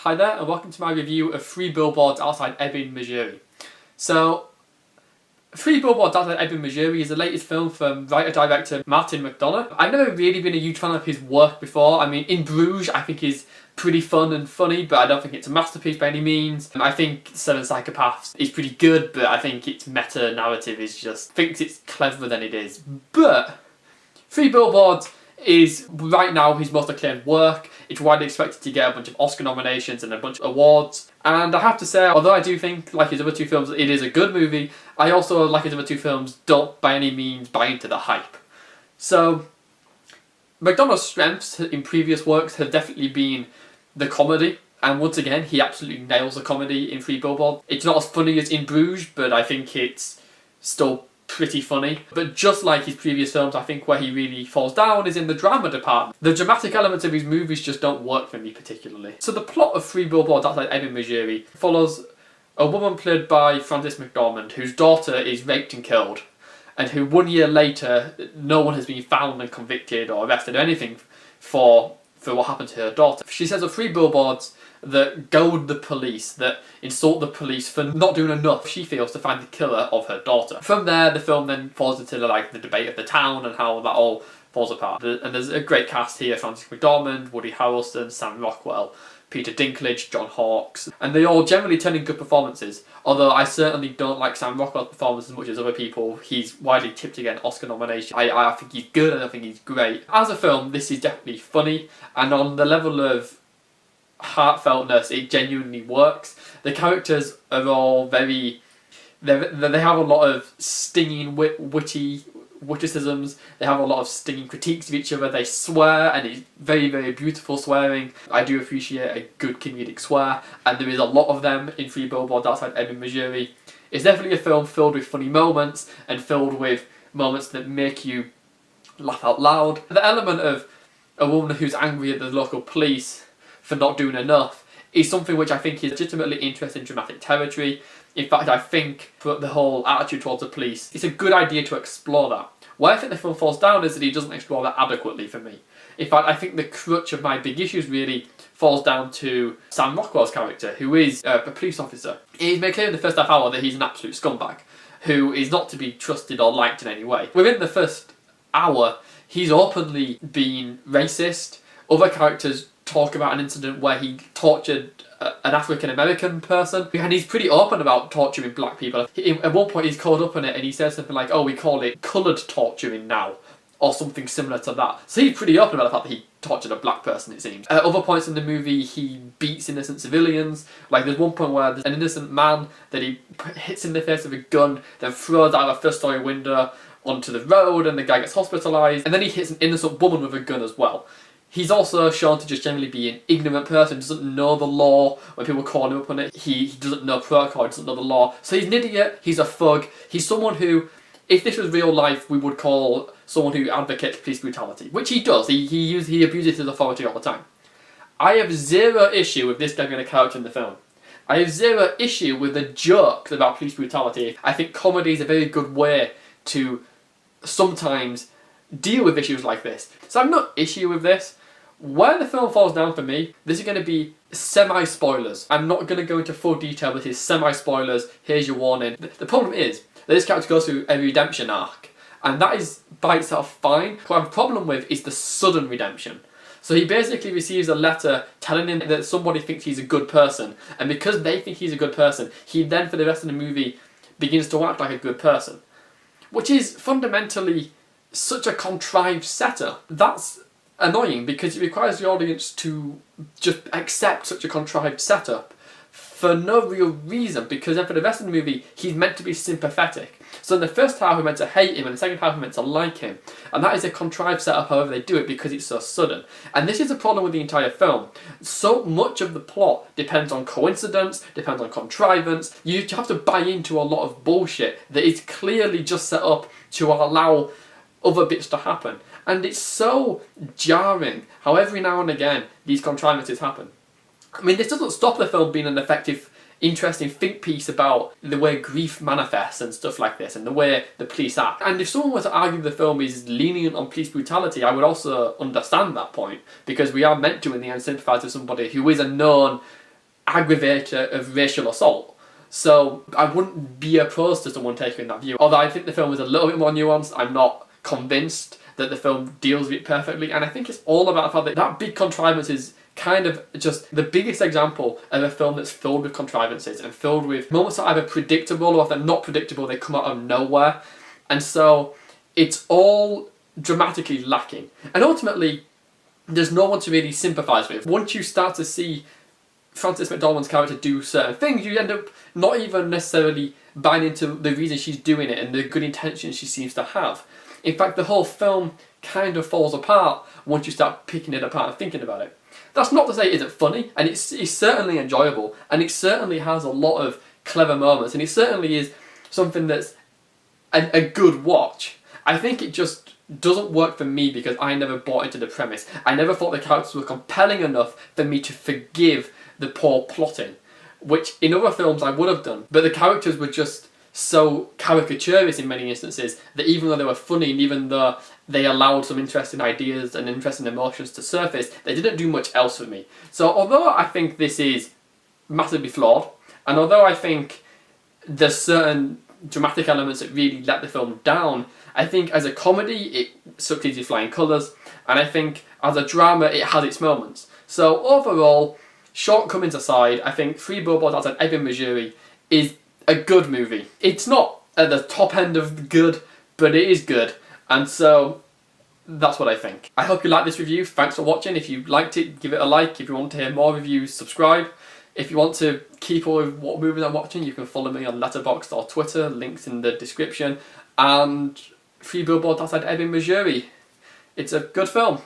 Hi there and welcome to my review of 3 Billboards Outside Ebbing, Missouri. So, 3 Billboards Outside Ebbing, Missouri is the latest film from writer-director Martin McDonagh. I've never really been a huge fan of his work before. I mean, In Bruges I think is pretty fun and funny, but I don't think it's a masterpiece by any means. I think Seven Psychopaths is pretty good, but I think its meta-narrative is just, thinks it's cleverer than it is. But 3 Billboards is right now his most acclaimed work. It's widely expected to get a bunch of Oscar nominations and a bunch of awards. And I have to say, although I do think, like his other 2 films, it is a good movie, I also, like his other 2 films, don't by any means buy into the hype. So, McDonagh's strengths in previous works have definitely been the comedy. And once again, he absolutely nails the comedy in 3 Billboards. It's not as funny as In Bruges, but I think it's still pretty funny. But just like his previous films, I think where he really falls down is in the drama department. The dramatic elements of his movies just don't work for me particularly. So the plot of 3 Billboards Outside Ebbing, Missouri follows a woman played by Frances McDormand whose daughter is raped and killed, and who 1 year later no one has been found and convicted or arrested or anything for what happened to her daughter. She says of 3 billboards that goad the police, that insult the police for not doing enough, she feels, to find the killer of her daughter. From there, the film then falls into the debate of the town and how that all falls apart. And there's a great cast here: Frances McDormand, Woody Harrelson, Sam Rockwell, Peter Dinklage, John Hawkes, and they all generally turn in good performances. Although I certainly don't like Sam Rockwell's performance as much as other people. He's widely tipped to get an Oscar nomination. I think he's good, and I think he's great. As a film, this is definitely funny, and on the level of heartfeltness, it genuinely works. The characters are all very... They have a lot of stinging, witty witticisms. They have a lot of stinging critiques of each other. They swear, and it's very, very beautiful swearing. I do appreciate a good comedic swear, and there is a lot of them in 3 Billboards Outside Ebbing, Missouri. It's definitely a film filled with funny moments, and filled with moments that make you laugh out loud. The element of a woman who's angry at the local police for not doing enough is something which I think is legitimately interesting dramatic territory. In fact, I think for the whole attitude towards the police, it's a good idea to explore that. Where I think the film falls down is that he doesn't explore that adequately for me. In fact, I think the crutch of my big issues really falls down to Sam Rockwell's character, who is a police officer. He's made clear in the first half hour that he's an absolute scumbag, who is not to be trusted or liked in any way. Within the first hour, he's openly been racist. Other characters talk about an incident where he tortured an African-American person, and he's pretty open about torturing black people. At one point he's called up on it and he says something like, oh, we call it coloured torturing now, or something similar to that. So he's pretty open about the fact that he tortured a black person, it seems. At other points in the movie he beats innocent civilians. Like there's one point where there's an innocent man that he hits in the face with a gun, then throws out a first-story window onto the road, and the guy gets hospitalised, and then he hits an innocent woman with a gun as well. He's also shown to just generally be an ignorant person, doesn't know the law. When people call him up on it, he doesn't know protocol, he doesn't know the law. So he's an idiot, he's a thug, he's someone who, if this was real life, we would call someone who advocates police brutality. Which he does, he abuses his authority all the time. I have zero issue with this guy being a character in the film. I have zero issue with the jokes about police brutality. I think comedy is a very good way to sometimes deal with issues like this. So I've no issue with this. Where the film falls down for me, this is going to be semi-spoilers. I'm not going to go into full detail, but it's semi-spoilers. Here's your warning. The problem is that this character goes through a redemption arc, and that is by itself fine. What I have a problem with is the sudden redemption. So he basically receives a letter telling him that somebody thinks he's a good person, and because they think he's a good person, he then for the rest of the movie begins to act like a good person. Which is fundamentally such a contrived setup. That's annoying because it requires the audience to just accept such a contrived setup for no real reason, because then for the rest of the movie he's meant to be sympathetic. So in the first half we're meant to hate him, and the second half we're meant to like him, and that is a contrived setup however they do it because it's so sudden. And this is a problem with the entire film. So much of the plot depends on coincidence, depends on contrivance. You have to buy into a lot of bullshit that is clearly just set up to allow other bits to happen. And it's so jarring how every now and again these contrivances happen. I mean, this doesn't stop the film being an effective, interesting think piece about the way grief manifests and stuff like this, and the way the police act. And if someone were to argue the film is lenient on police brutality, I would also understand that point, because we are meant to in the end sympathise with somebody who is a known aggravator of racial assault. So I wouldn't be opposed to someone taking that view. Although I think the film is a little bit more nuanced, I'm not convinced that the film deals with it perfectly, and I think it's all about the fact that that big contrivance is kind of just the biggest example of a film that's filled with contrivances and filled with moments that are either predictable, or if they're not predictable, they come out of nowhere. And so it's all dramatically lacking. And ultimately, there's no one to really sympathise with. Once you start to see Frances McDormand's character do certain things, you end up not even necessarily buying into the reason she's doing it and the good intentions she seems to have. In fact, the whole film kind of falls apart once you start picking it apart and thinking about it. That's not to say it isn't funny, and it's certainly enjoyable, and it certainly has a lot of clever moments, and it certainly is something that's a good watch. I think it just doesn't work for me because I never bought into the premise. I never thought the characters were compelling enough for me to forgive the poor plotting, which in other films I would have done. But the characters were just so caricaturist in many instances that even though they were funny, and even though they allowed some interesting ideas and interesting emotions to surface, they didn't do much else for me. So although I think this is massively flawed, and although I think there's certain dramatic elements that really let the film down, I think as a comedy it succeeds with flying colours, and I think as a drama it has its moments. So overall, shortcomings aside, I think Three Billboards Outside Ebbing, Missouri is a good movie. It's not at the top end of good, but it is good, and so that's what I think. I hope you liked this review. Thanks for watching. If you liked it, give it a like. If you want to hear more reviews, subscribe. If you want to keep up with what movies I'm watching, you can follow me on Letterboxd or Twitter, links in the description. And Three Billboards Outside Ebbing, Missouri. It's a good film.